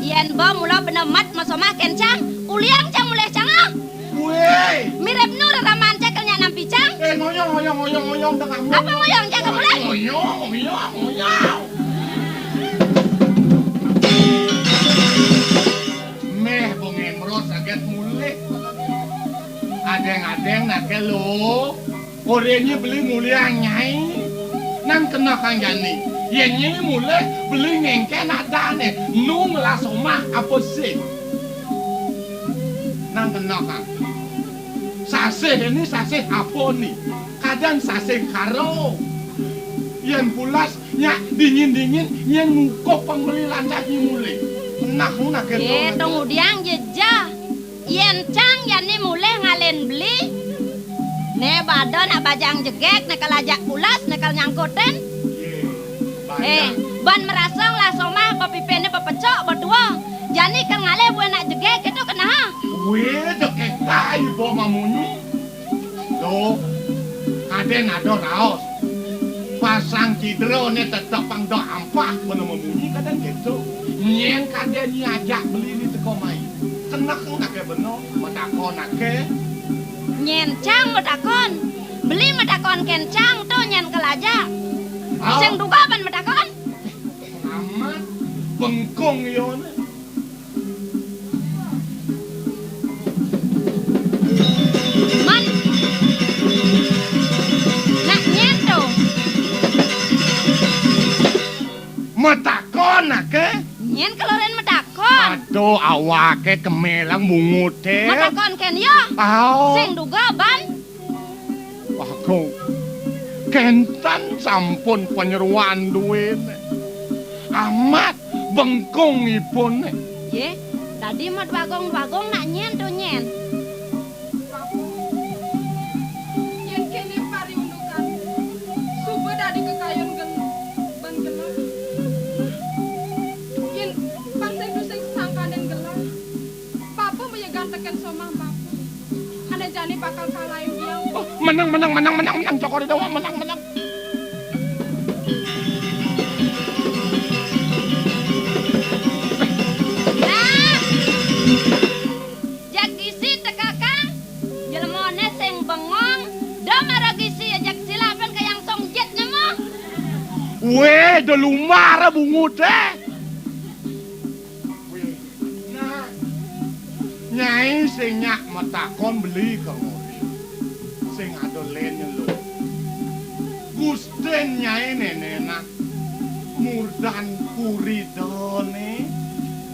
Yen bo mula benemat masomah kencang, uliang cang mulai cang ah. Weh. Mirip nur raman cekelnya nampi cang. Ngoyong tengah. Apa ngoyong cang mulai? Ngoyong. Meh bong Emros aget mulai. Adeng nak lo. Orangnya beli mulia nyai. Nang kena kang jani. Yenye mulai beli ngengke nada ne. Nung lah somah apa sih? Nang kena kang. Sasih ini sasih apa nih? Kadang sasih karo. Yang pulas nyak dingin yang ngukok pembeli lancahi mulai. Nak kena. Tunggu diang jejah. Yen cang yani mulai ngalen beli. Ne badan nak bajang jegek, nekal ajak pulas, nekal nyangkuten. Ban merasong lah somah bapipene bapecok berdua. Jani kan ngale buat nak jegek itu kena ha. Weh jegek kai bo mamunyi. Lo, kadang ada raos. Pasang cidro ne tetap pangdo ampah mana mamunyi kadang gitu. Nyen kadang ni ajak beli ni teko mai. Kenak nak ke beno, madakon nak ke. Nyen cang medakon. Beli medakon kencang tuh nyen kelajak. Sing duga ban medakon. Amat bengkong yon. Man. Nak nyen tuh. Medakon nak ke. Nyen keluarin medakon. Aduh awake kemelang bungut teh. Medakon ken ya. Sing duga ban. Aku kentan sampun penyeruan duit. Amat bengkongipun. Ye, tadi mah bagong nak nyen tuh nyen. Yen kene pari undukan. Subuh dari kekayon benggelam. Yen paseng duseng sangkanen gelam. Papa punya ganteken somah papa. Ada jani bakal kalahin dia. Menang cokor doang menang. Nah. Jak gisi tekakang. Jelmone sing bengong, do maragisi jak silapan kayang song jet nemo. Weh, de lumara bungut teh. Nah. Nyai sing nyak matakon beli kamu. Sing ada lennya lo. Gusten nyai nenena murdan puri done.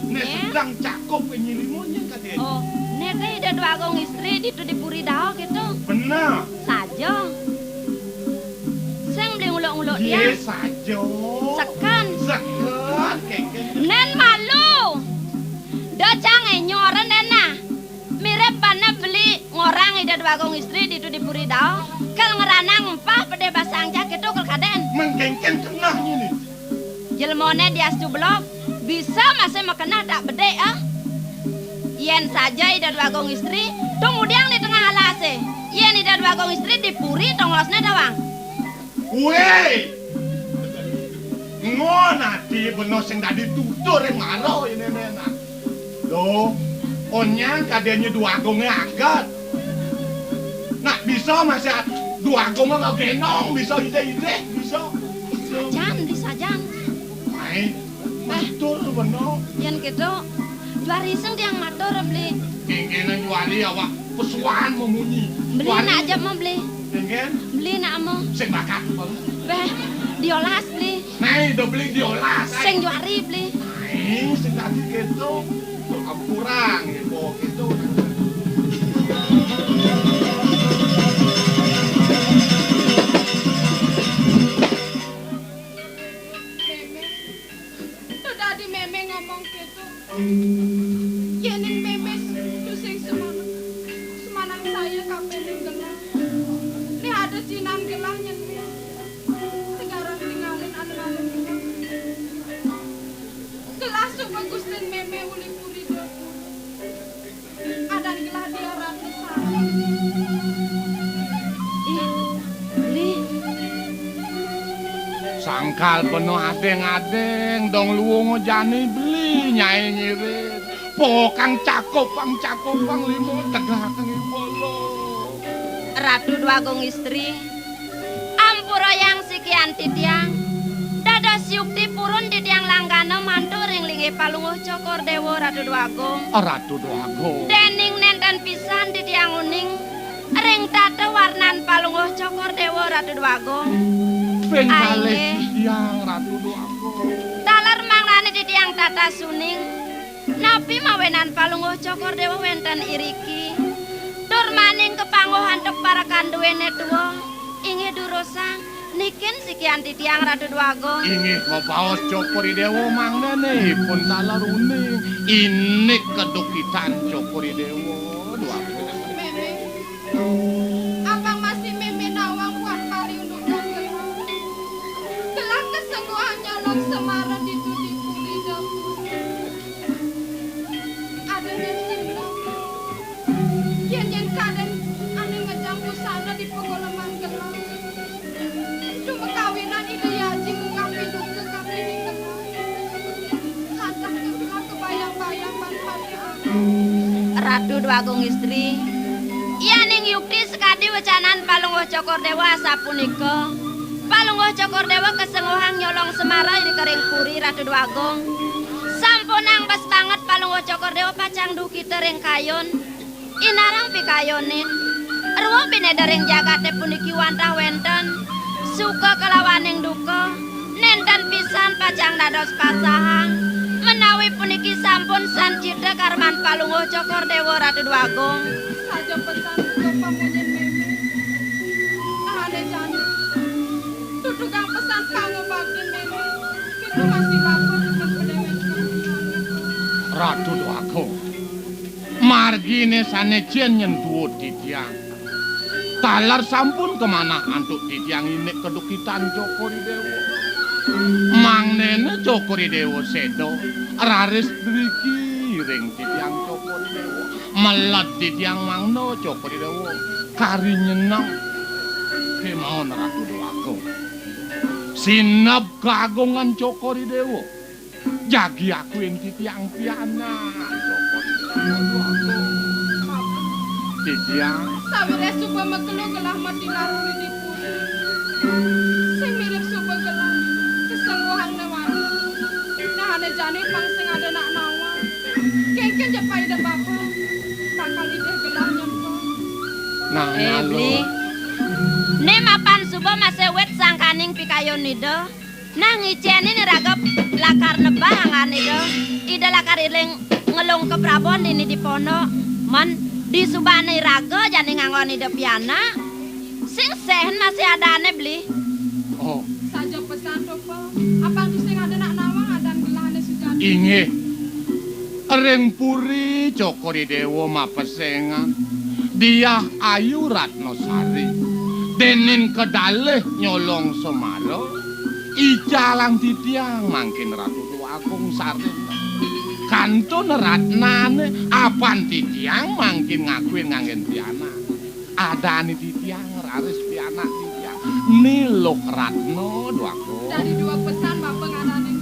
Ne sedang cakep penyilimunya kadek. Oh, nete ada dua gong istri itu di puri dah gitu. Benar. Saja. Sing beli nguluk-nguluk dia. Ye saja. Sekan. Kengken. Nen malu. Do cange nyoren nena. Mirip bana beli ngorang ida dua gong istri itu di puri dah. Kal ngeranang empah pede basang jak itu kal kaden. Mengkengken kenahnya nih. Jelmone dia blok bisa masih makena tak bede ah. Yen saja ida dua gong istri, kemudian di tengah halase. Yen ida dua gong istri di puri tongolosnya dawang. Weh, ngona ti beno sing dadi tutur yang ngaro ini nena. Lo, onyang kadenya dua gongnya agak. Nak bisa masih dua gongnya nggak genong, bisa ide bisa. Sajan. Hai, matur beno. Yen gitu, dua riseng tiang matur beli. Kengkenan juali awak pesuan memunyi. Beli nak aja mau beli. Kengken? Beli nak mau. Sing bakat bang. Beh, diolas beli. Nih, udah beli diolas. Sing juari beli. Nih, sing tadi gitu. Kurang, gitu. Tadi meme ngomong gitu. Yening meme dusing semanang saya kapening gelah. Ini ada cinang gelah nyentuh. Sekarang tinggalin anu-anu gelah. Gelah bagus dan meme uli puri do. Ada gelah dia ratu sari. Beli. Sangkal penuh adeng-adeng dong luwung jani beli. Nyai ngirit. Pokang cakopang limo tegah kang bolo. Ratu Dwagung istri, ampura yang sikian titiang, dados yukti purun titiang langgana mantu ring lingi palunguh cokor dewa Ratu Dwagung. Ratu Dwagung. Dening nenten pisan titiang uning, ring tata warnan palunguh cokor dewa Ratu Dwagung. Ping kalih Aye. titiang Ratu Dwagung. Taler manglane titiang tata suning, napi mawenan palunguh cokor dewa wenten iriki. Tur maning kepanguhan tek para kanduwene tuwa, inggih durosang niken sikian titiang Ratu Dwagung. Inggih mapaos Cokori Dewa mangnene pun talar uning. Ini kedukitan Cokori Dewa Dwagung. Meme, abang masih meme nawang buat pari untuk gelang. Gelang kesungguhan nyolong Semara dituti puli dapur. Ada yang silang. Yen kaden ane ngejam busana di pengoleman gelang. Cuma kawinan ide yaji ku kapi duke kapi di gelang. Santak gelang kebayang-bayang ban hari aku. Ratu Dwagung istri, yaning yukti sekadi wecanan palungguh cokor dewa sapunika. Palungguh cokor dewa kesengguhang nyolong Semara di kering puri Ratu Dwagung. Sampun angbas banget palungguh cokor dewa pacang duki tering kayon. Inarang pikayonin. Ruang binedering jagate puniki wantah wenten. Suka kelawaning duka. Nenten pisan pacang dados pasahang. Menawi puniki sampun sancita karman palungguh cokor dewa Ratu Dwagung. Saja pesan ke pamunyen meme. Ahane jani. Tutukang pesan kanggo bakti meme. Kita masih bapak dengan pedewen kemudian. Ratu Dwagung. Margine sanejen nyentuh titiang. Talar sampun kemana antuk titiang ini kedukitan Cokori Dewa. Mangnene Cokori Dewa sedo. Raris driki ring titiang Cokori Dewa. Melat titiang mangno Cokori Dewa. Kari nyenang. Kemauan Ratu Dwagung. Sinap kagungan Cokori Dewa. Jagi aku yang titiang piana Cokori Dewa. Titiang. Sawire suba mekelo gelah mati laruni di puri. Sing mirip suba gelah kesengguhan newani. Nahane jani pang sing ada nak nawa. Kengken jepai dan bapak. Bakal ide gelah nyempo. Nah, Bli. Ne mapan suba masih wet sangkaning pikayon nida. Nah ngiceni niragap lakar nebahangan nida. Ida lakar iling ngelung ke Prabon ini di pono. Man di subane raga jani ngangon ida piana. Sing sehen masih ada ane beli. oh, Saja pesan topo. Apang tu sing ada nak nawa dan gelahane sujati. inggih. Ring puri Cokori Dewa mapesengan. Dia Ayu Ratnosari. Denin kedalih nyolong Semara. Icalang titiang mangkin Ratu Dwagung sarina. Kantun ratnane apan titiang mangkin ngakuin ngangen piana. Adani titiang raris piana titiang. Niluh Ratno Dwagung. Dari dua pesan bapak ngadane.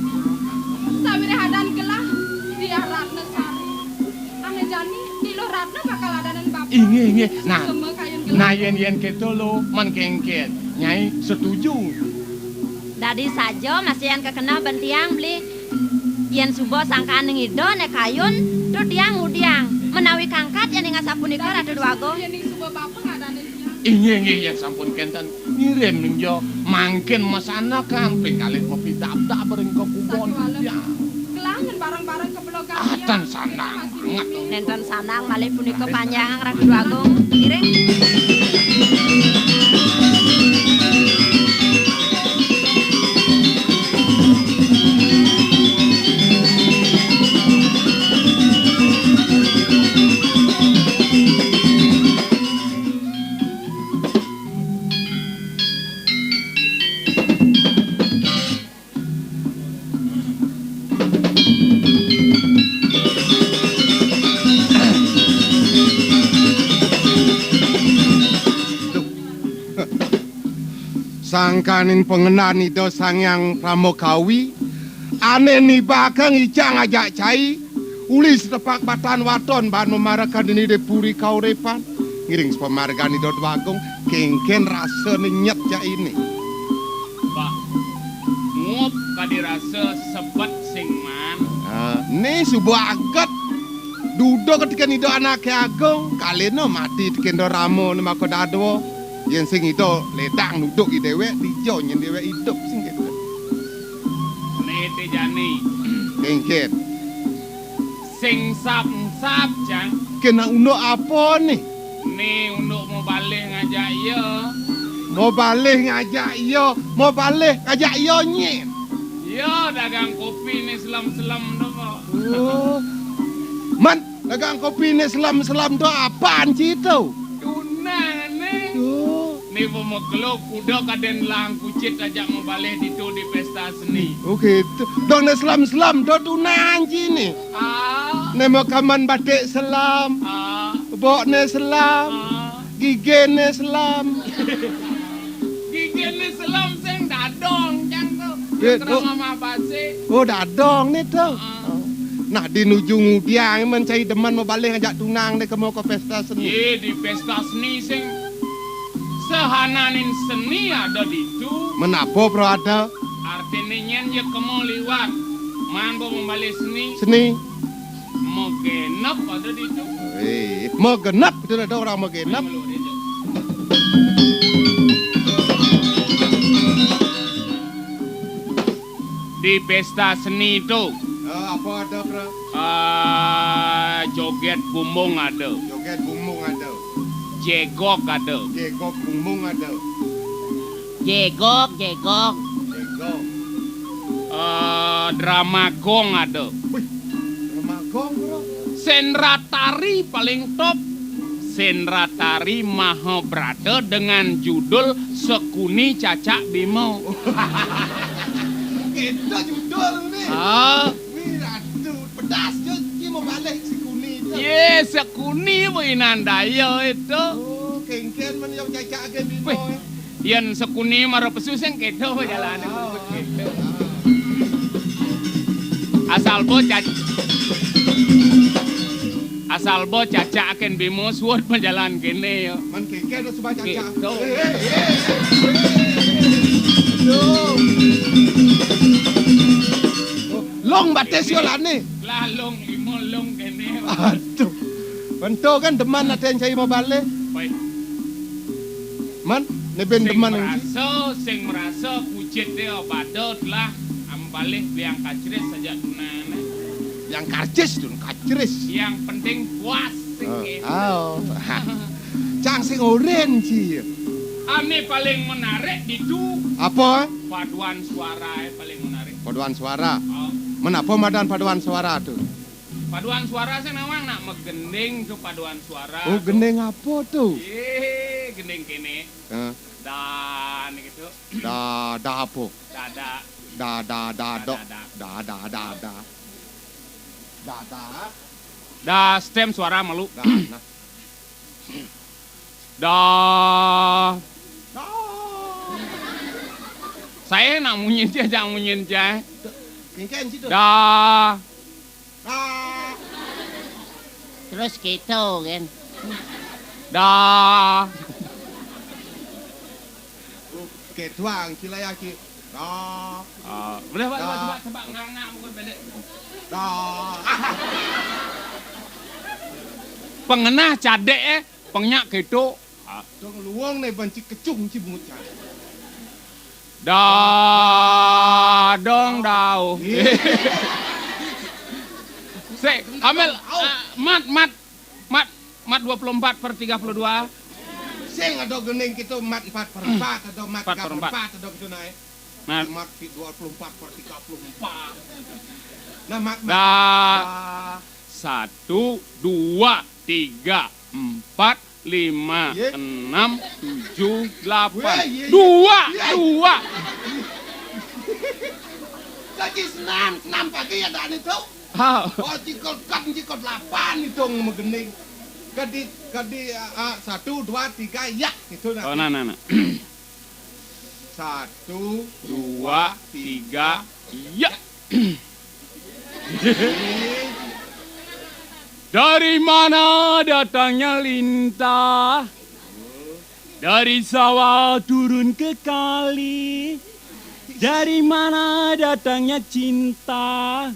Sawire hadan gelah dia Ratna Sari. Ane jani dilo Ratna bakal adanen bapak. Inggih. Nah, Semua kayun gelah. nah yen keto lo menkengket. Nyai setuju. Dadi saja masih yang kekenal bentiang beli. Yen subo sangkaning ido nek kayun tu tiang udiang. Menawi kangkat yang ngasapunika Ratu Dwagung. Yening suba bapak ngadane dia. Inggih yen sampun kenten ngirim yo mangkin mesana kan pingkalih kopi dap-dap ring kebon ya. Gelangan barang-barang ke belokan dia. Atan sanang banget. Nenten sanang malih punika panjang Ratu Dwagung. Iring. Sangkaning pengenan ida Sangyang Pramogawi Ane ni bakang ijang ajak cai. Ulis tepak batan waton ban memarakan ini de puri kaurepan. Ngiring pemargani dot bagong kengken rasa nyet ja ini. Pak, ngup kadirasa sebet sing man. Nih subuh agat. Duduk ketika nido anak agung. Kalino mati tikendo ramo ni mako dadwo. Yen sing itu ledang duduk i dewe dijo nyen dewe hidup sing gitu. Nete jani. Kengken. Sing sap jang. Kena uno apa nih? Nih untuk mau balik ngajak ya. Mau balik ngajak yo, mau balik ngajak yo nyen. Yo dagang kopi nih selam-selam dah Pak. Oh. Man, dagang kopi nih selam-selam do apaan cito? Tunang nih. Oh. Nih pemegelo kuda kaden lang kucit ajak mau balik itu di pesta seni. Oh gitu. Dong nih selam-selam do tunang nih. Nemo kaman batik selam, bok nih selam, gigi nih selam. Gigi nih selam sing dadong jang tuh. Gitu. Terus mama basi. Oh dadong nih tuh. Nah di nujung udiang mencari deman mau balik ngajak tunang deh ke mau ke pesta seni. Ye di pesta seni sing sehananin seni ada di itu. Menapo pro ada Artinya nyen je kemo liwat. Man bo membalik seni. seni. Mau genep ada di itu. Mau genap itu ada orang mau genap. Malu dia je. Di pesta seni itu Apa ada pro? joget bumbung ada, Joget bumbung ada, jegok ada, jegok bumbung ada, Jegok. jegok. drama gong ada. Wih, remagong bro. Senra tari paling top. Senra tari Mahabharata dengan judul Sekuni Cacak Bimo. Kita judul nih. Wih, aduh, pedas je mau balik si kuni itu. Ye, Sekuni Winandaya itu. Oh, kengken men yang cacak ke bimo. Wih. Yen Sekuni maro pesu sing kedo jalan Asal bo cacak akan bimo suwot menjalan kene yo. Man kengken tu sebab cacak. Gitu. Long bates yo lah ni. Lalong limo long kene. Aduh. Bentuk kan deman ada yang cari mau balik. Baik. Man, ni ben deman yang Sing merasa pucit dia badot lah ambalik biang kacres saja tunane. yang karcis tu, kacris. Yang penting puas sing kene. Cang sing orange. Ane paling menarik itu Apa? paduan suara paling menarik. Paduan suara. Oh, Menapa madan paduan suara tu? paduan suara sing nawang nak megending ke paduan suara. Oh, gendeng apa tu? Gending kene. Eh, Dan gitu. da apa? Dada. Dok. Da. Da stem suara malu. Nah. Da. Saya nak munyin dia jangan munyin dia. Kengken situ. Da. Terus gitu kan. Da. Ketuang cilayaki. Da. Boleh Pak sebab nganga bukan bedek. Da. Pengenah cadek pengyak gitu. Dong luang ni banci kecung ci bungucan. Da dong dau. Se, Amel, mat 24/32. Sing ada gening kita mat 4/4 atau mat 4/4. 3/4 atau gitu naik. Nah, Mat 24/34. Nah, mat. da 1 2 3 4 5 Ye. 6 7 8 Ye. 2. Lagi senam pagi ada ni tu. Oh, cikol 8 itu megening. Kadi 1 2 3 ya gitu Oh, nah. nah. 1 2 3 ya. Dari mana datangnya lintah? Dari sawah turun ke kali. Dari mana datangnya cinta?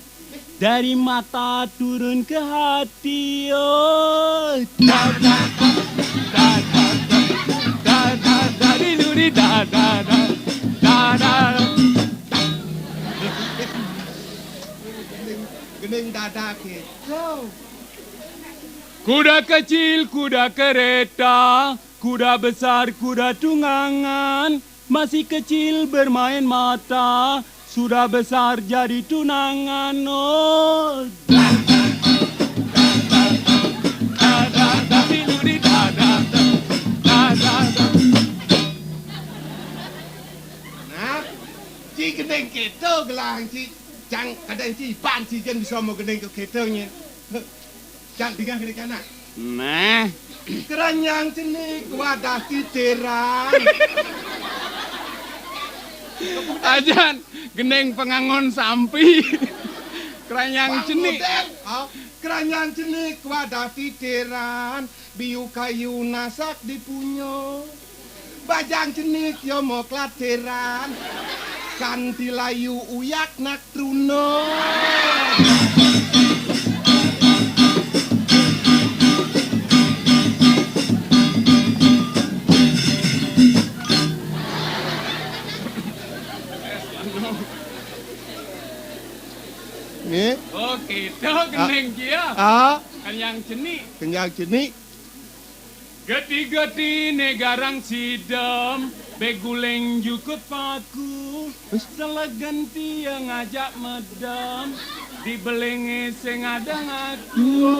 Dari mata turun ke hati. Oh, da da da da da da da di da da da da da. Gening dada gitu. Kuda kecil, kuda kereta, kuda besar, kuda tunggangan. Masih kecil bermain mata, sudah besar jadi tunangan. Oh, da da da da da da di da da da da da. Nah, ci gening gitu gelang ci. Jang kadang ci pan ci jen bisa mau gening ke gitu-nya. Jang tinggal kiri kanan. Nah, Keranyang cenik wadah titeran. ajan geneng pengangon sampi. Keranyang cenik. Keranyang cenik wadah titeran. Biu kayu nasak dipunyo. Bajang cenik yo mau klateran. Kanti layu uyak nak truno. Nih, Oke, tuh geneng dia. Keranyang cenik. kenyang cenik. Geti-geti negarang sidem, beguleng jukut paku, salah ganti yang ngajak medem, dibelenge sing adang aku.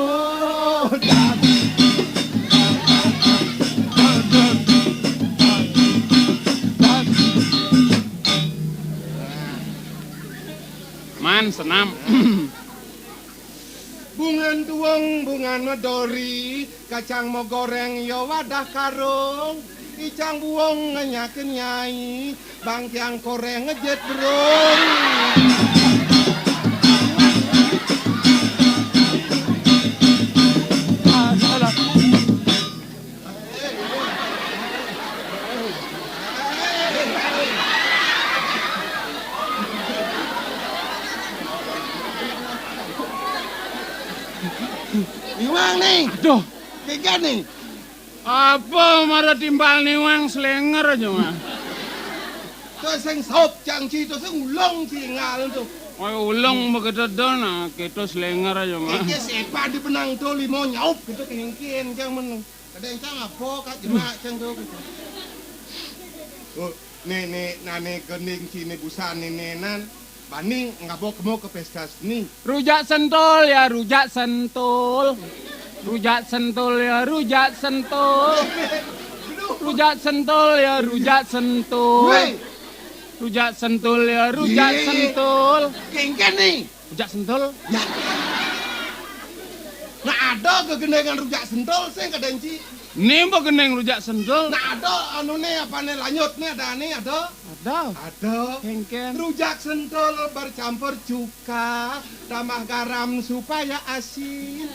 Man senam. Bungan tuwong, bungan medori, kacang mau goreng yo wadah karung, icang buong ngenyakin nyai, bangkiang koreng ngejet berung. Iwang nih, Aduh, tiga nih. apa marah timbal nih wang selenger aja mah. Tuh sing sop jang ci, tuh sing ulong ci ngal tuh. Oh ulang begitu dona, kita selenger aja mah. Iki sepa di benang tuh limo nyaup gitu kengkin jang meneng. Kadang cang apa kak jemak cang tuh. Oh, nih nane kening cini busan nenan. Baning nggak mau ke pesta seni. Rujak sentul ya rujak sentul. Rujak sentul ya rujak sentul. Rujak sentul ya rujak sentul. Woi, Rujak sentul ya rujak Ye. sentul. kengken nih. Rujak sentul. Ya. Nah ada kegendengan rujak sentul sing kadang ci. Ini mbak geneng rujak sentul. Nah ada anu nih apa nih lanjut nih ada nih ada. Ada. Ada. Kengken. Rujak sentul bercampur cuka, tambah garam supaya asin.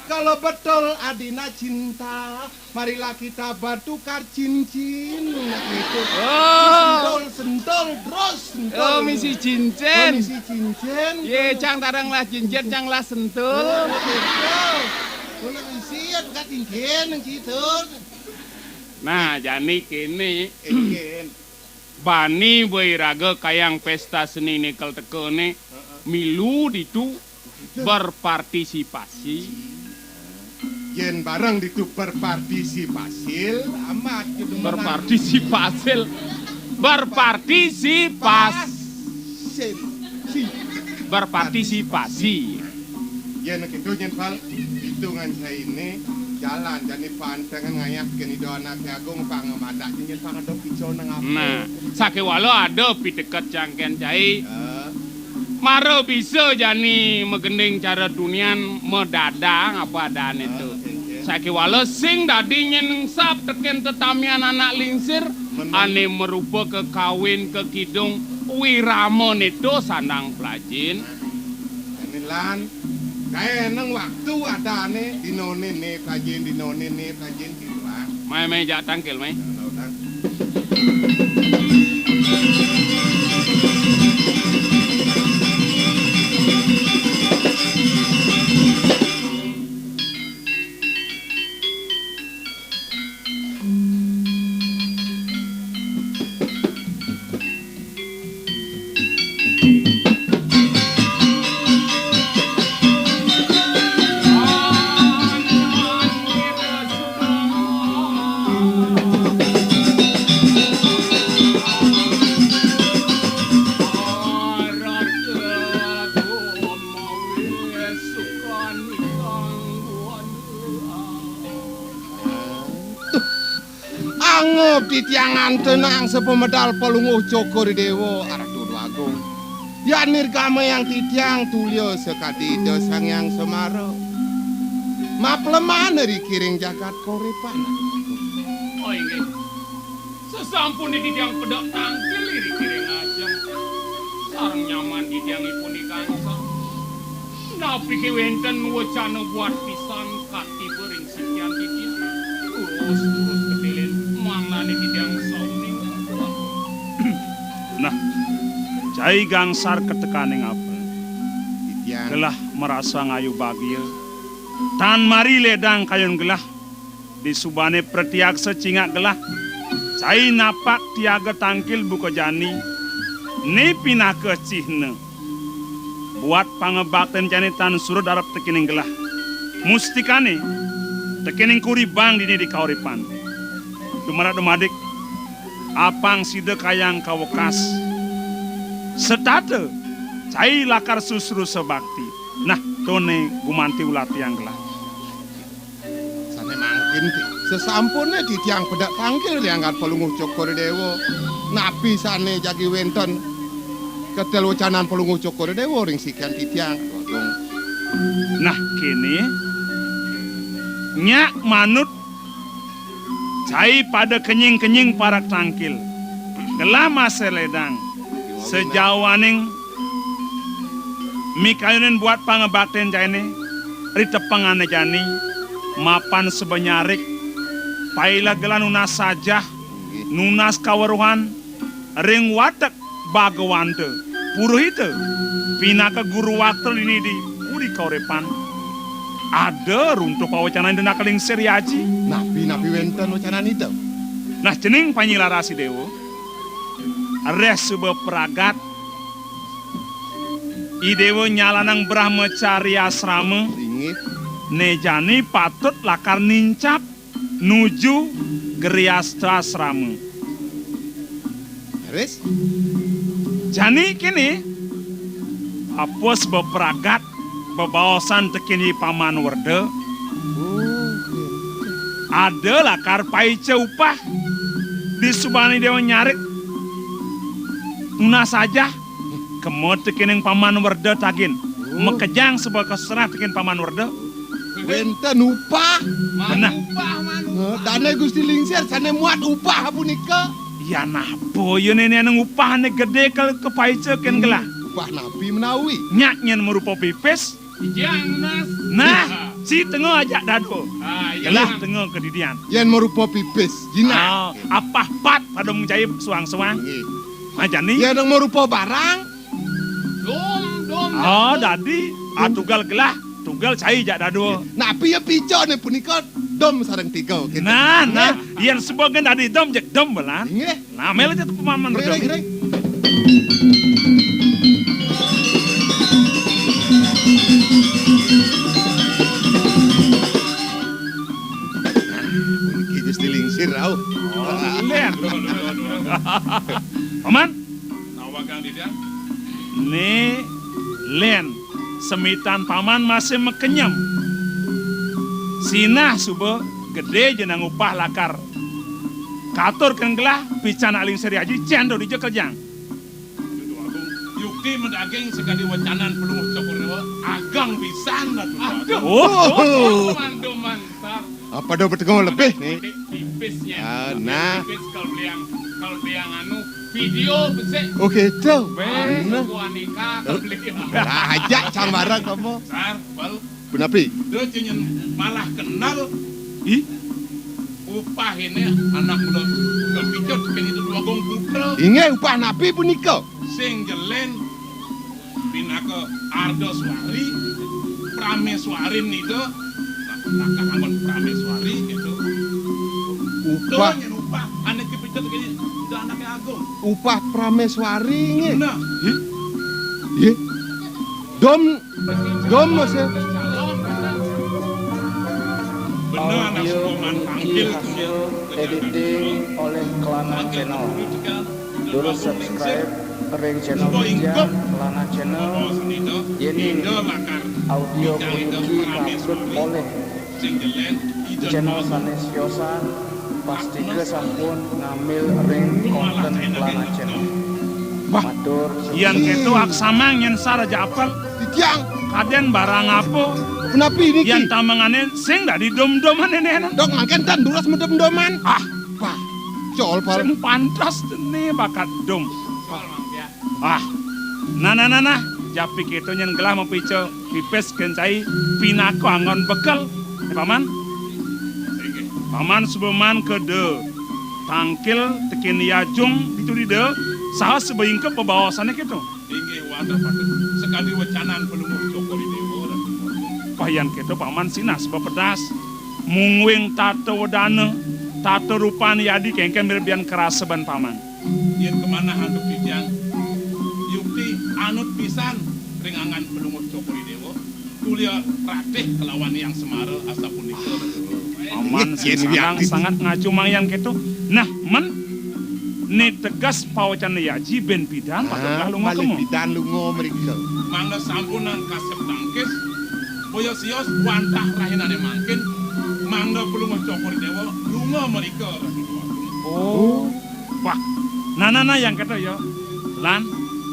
Kalau betul Adina cinta, marilah kita bertukar cincin. Gitu. Oh. Sentul, terus sentul. Oh misi cincin. Misi cincin. Ye cang tarang lah cincin cang lah sentul. Kalau misi ya tukar cincin yang gitu. Nah jani kini Engken. bani boiraga kayang pesta seni nikel teko ne milu ditu berpartisipasi. Yen bareng itu berpartisipasi amat gitu Berpartisipasi. Berpartisipasi. Yen gitu yen pal hitungan saya ini jalan jadi pantangan ngayak kini do anak agung pangamada yen pangadok ijo nang apa. Nah, sakewalo ada pitekat cangken cai. Eh, Maro bisa jani megending cara dunian medadang apa adaan itu. Sakewalo sing dadi nyen sap teken tetamian anak lingsir ane merupa kekawin ke kidung Wirama itu sandang pelajin. Lan kae nang waktu adane dinone ne pelajin diluar. Mai jak tangkil mai. Angop di tiangan tenang sepemedal pelunguh cokor dewa arah Turu Agung. Ya nirgama yang titiang tulio sekati dosang yang semaro. Mapleman dari kiring jagat korepan. Oh inggih. Sesampun ditiang pedok tangkil iri kiring ajeng. Sareng nyaman ditiangipun dikangsa. Napi kewenten wacana buat pisan kati bering sekian titiang. Urus ketilin manglane ditiang sauning. Nah, cai gangsar ketekaning apa? Titiang. Gelah merasa ngayu bahagia. Tan mari ledang kayun gelah. Di subane pretiak secingak gelah. Cai napak tiaga tangkil buka jani. Ni pinah ke cihne. Buat pangebakten jani tan surut darap tekining gelah. Mustikane. Tekining kuri bang dini di kauripan. Dumara dumadik. Apang sida kayang kawakas. Setate. Cai lakar susru sebakti. Nah, tone gumanti ulati yang gelah. Sane mangkin sesampunnya di tiang pedak tangkil diangkat pelunguh cokor dewa. Napi sane jagi wenten ketel wacanan pelunguh cokor dewa ring sikian di tiang. Nah, kini nyak manut cai pada kenying-kenying parak tangkil. Gelama seledang sejauh aning mikayunin buat pangebakten jane ritepengane jani mapan sebenyarik paila gelan nunas saja nunas kawaruhan ring watek bagawante puruhite pinaka guru waktu ini di uri kaurepan ada runtuh pawacanan dena keling seriaji Napi wenten wacanan itu. nah jening panyilarasi dewo res sebe peragat idewo nyalanang Brahma cari asrama Ringit. nejani patut lakar nincap nuju geriasta asrama. Haris. Jani kini apos beperagat bebawasan tekini paman werde ada lakar paice upah di subani dewa nyarik tuna saja kemot tekining paman werde tagin mekejang sebuah keserah tekin paman werde Wenten upah. Benar. Dane Gusti Lingsir sane muat upah punika. Ya nah boyo nene nang upahane gede ke paice ken gelah Upah napi menawi. nyaknyen merupa pipis Ijang nas. nah si tengah ajak dado Ah, gelah tengah kedidian Yen merupa pipis jina. oh, apa pat pada menjahit suang-suang Nggih. aja nih Yen merupa barang. Dom. oh dadi atugal gelah tugal cai jak dado Napi ya pico ne punika dom sareng tiga. Gitu. nah yang sebagian dari dom jak dom belan Nggih. nah mele itu pemaman Gereng, dom gereng. Puniki Gusti Lingsir rau. len paman Nawagang tidak. nih len semitan paman masih mekenyam sinah subuh gede jenang upah lakar katur kenggelah pican aling seri aji cendo di jekejang Dudu Agung. Yukti mendaging sekali wacanan pelunguh cokor dewa. Agang pisan lah Dudu Agung. oh Mando mantar. Apa do bertengah lebih nih? Tipisnya. Ah, nah. Tipis kalau beliang anu video besek. Oh gitu. Weh, Nah, gua nikah kebeli. ajak cang barang kamu. Sar, bal, Kenapa? dia cenyen malah kenal. Ih, upah ini anak muda picot kan itu dua gong putra. Ingat upah napi punika. Sing jelen bina ke Ardo Swari, Prameswarin itu, nah anggon Prameswari gitu. Upah Tuh nyen upah, anak kepicot kayak udah anaknya Agung. upah prameswari nge. Nah, Ye. Dom masih. bener anak Sukoman panggil hasil editing oleh Kelana Channel. Dulu subscribe ring channel media Kelana Channel. Ini audio puniki upload oleh channel Sanes Yosan. Pasti ke sampun ngambil ring konten Kelana Channel. Wah, Matur yang gitu aksamang yang saraja apal, Titiang. kaden barang apa, Kenapa ini? yang tamangane sing dari dom-doman ini Dok mangken dan duras medem-doman. Ah, Wah, col pal. sing pantas nih bakat dom. Ah, nah, japik itu yang gelah mau pico, pipes kencai, pinako angon bekal, paman. Paman sebeman ke de, tangkil tekin yajung itu di de, sah sebayin ke pembawasannya gitu. Inge wadah patut sekali wacanan belum cokol di dewo dan payan gitu paman sinas bepedas, mungwing tato wadana, tato rupan yadi kengken berbian keras seban paman. Yen kemana hantu kijang, yukti anut pisan ringangan belum cokol di dewo, kuliah ratih kelawan yang semara asapun itu. Paman sekarang sangat ngaju mangyan gitu. Nah, ni tegas pawacan yaji ben pidan patut lunga kemo. Bidan lungo mereka. Mangga sampunan kasep tangkis. Boyo sios wantah rahinane mangkin. Mangga pelunga cokor dewa lunga mereka. Oh. Wah. Nana yang kata ya. Lan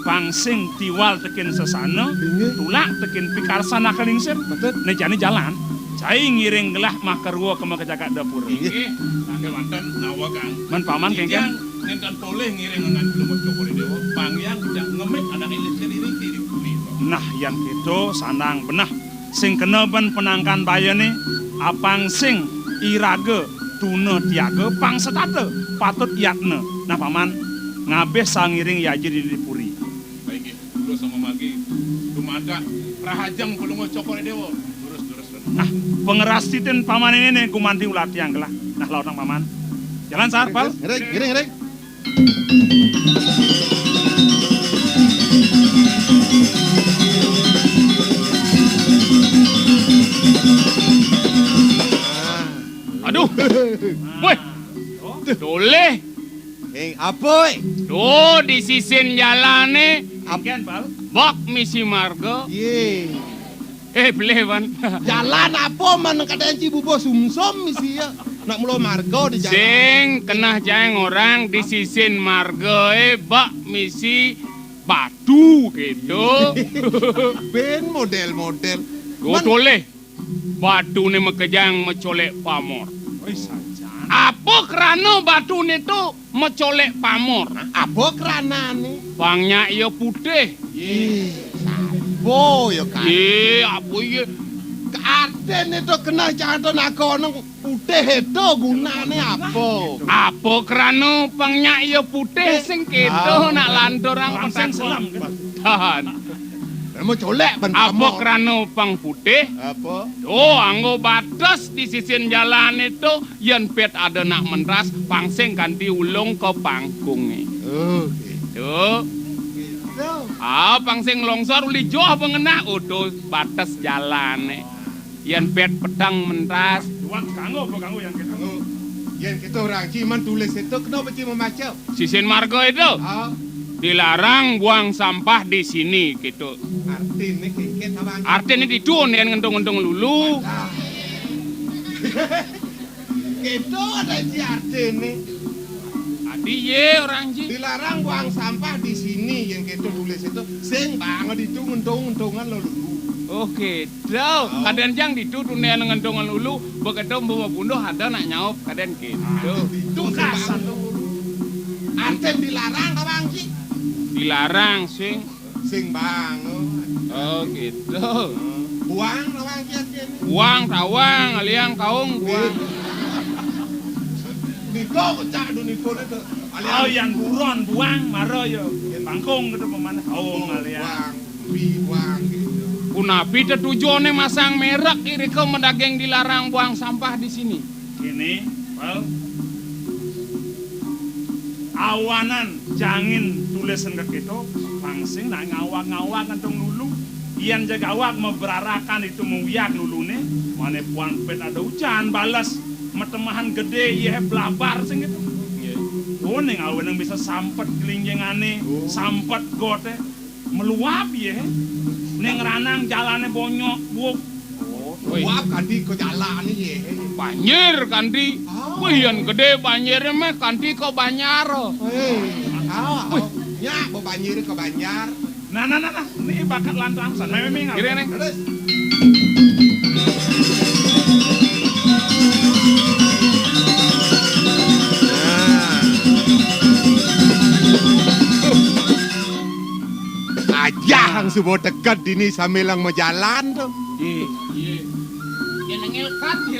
pangsing tiwal tekin sesana, tulak tekin pikarsana kelingsir. Betul. Ne jani jalan. Cai ngiring gelah makarwo ke jaga dapur. Nggih. Nangge wonten nawa Kang. Men paman kengken nenten boleh ngiring ngan lumut cokori dewa. Pangyang jak ngemik anak ilisir iriki di kuli. Nah, yang gitu sandang benah sing kena ben penangkan bayane apang sing irage tuna tiaga pang setate patut yatne. Nah, paman ngabeh sangiring yaji di dipuri. Baik, terus sama magi dumada prahajang pelungo cokori dewa. Nah, pengerasitin paman ini nih kumanti ulat yang gelah. Nah, lautang paman. Jalan sarpal. Ngereng. Aduh. Woi. Doleh. Apa? Tuh di sisin jalan nih. Amken, Pal. Bok misi marga. Ye. Belewan. Jalan apa man kadang cibubo sumsom misi ya. Nak mulo margo di jalan. Sing kena jang orang di sisin marga bak misi batu gitu. Ben model-model. Go doleh. Batu ni mekejang mecolek pamor. Oi, saja. Apa kerana batu ni tu mecolek pamor? Apa kerana nih? Bangnya ia putih. Ye. Bo yo kan. Apa ye? Aden itu kena jantung aku nang putih itu gunane apa? Apa kerana pangnya ia putih sing keto nak landorang Pangseng selam kan. Tahan. Mau colek ben Apa pamor. kerana pang putih? Apa? Oh, anggo batas di sisin jalan itu yen pet ada nak menras pangseng ganti ulung ke pangkungnya. Oh, Tuh. Pangseng longsor uli joh pengena utuh batas jalan. Yen pet pedang menras. Tuan kanggo apa kanggo yang kita? Yang kita orang ciman tulis itu kenapa cuma macam? Sisin marga itu Ah, dilarang buang sampah di sini gitu. artinya kengket abang. Artinya ditun yang ngendong-ngendong lulu. Itu ada si artinya. Adi ye orang ji. Dilarang buang sampah di sini yang kita tulis itu. Sing banget itu ngendong-ngendongan lo dulu. Oke, tau. Kadang jang ditutun yang ngendongan lulu, begitu bawa bunuh ada nak nyawap kadang gitu. Itu kasan. Aden dilarang ta Bang Ki? Dilarang sing. Sing Bang. Oh gitu. Buang ta Bang Ki aden. Buang tawang aliang kaung buang. Niko cak du niko itu. Oh yang buron buang maro yo. Bangkong gitu pemana kaung alian. Buang, buang gitu. Kunapi tujuannya masang merek iri ke medageng dilarang buang sampah di sini. Ini, well, awanan jangin tulisan ke kita, langsing nak ngawak-ngawak kantong lulu. Ian jaga awak memberarakan itu menguyak lulune. Mana puan pet ada hujan balas, metemahan gede iya belabar sing itu. Oh neng awan yang bisa sampet kelinjengane, sampet gote, meluap ya. Neng ranang jalannya bonyok, buuk. Buap kanti ko jalan ye. Banjir kanti. Wih yang gede banjirnya mah kanti kok banyar. Ya, bo banjir ko banjar. Nah, ini bakat lantang san, memang Kira nih. Aja hang subuh dekat dini sambil lang mau jalan tuh. Iya. Yang ngilkat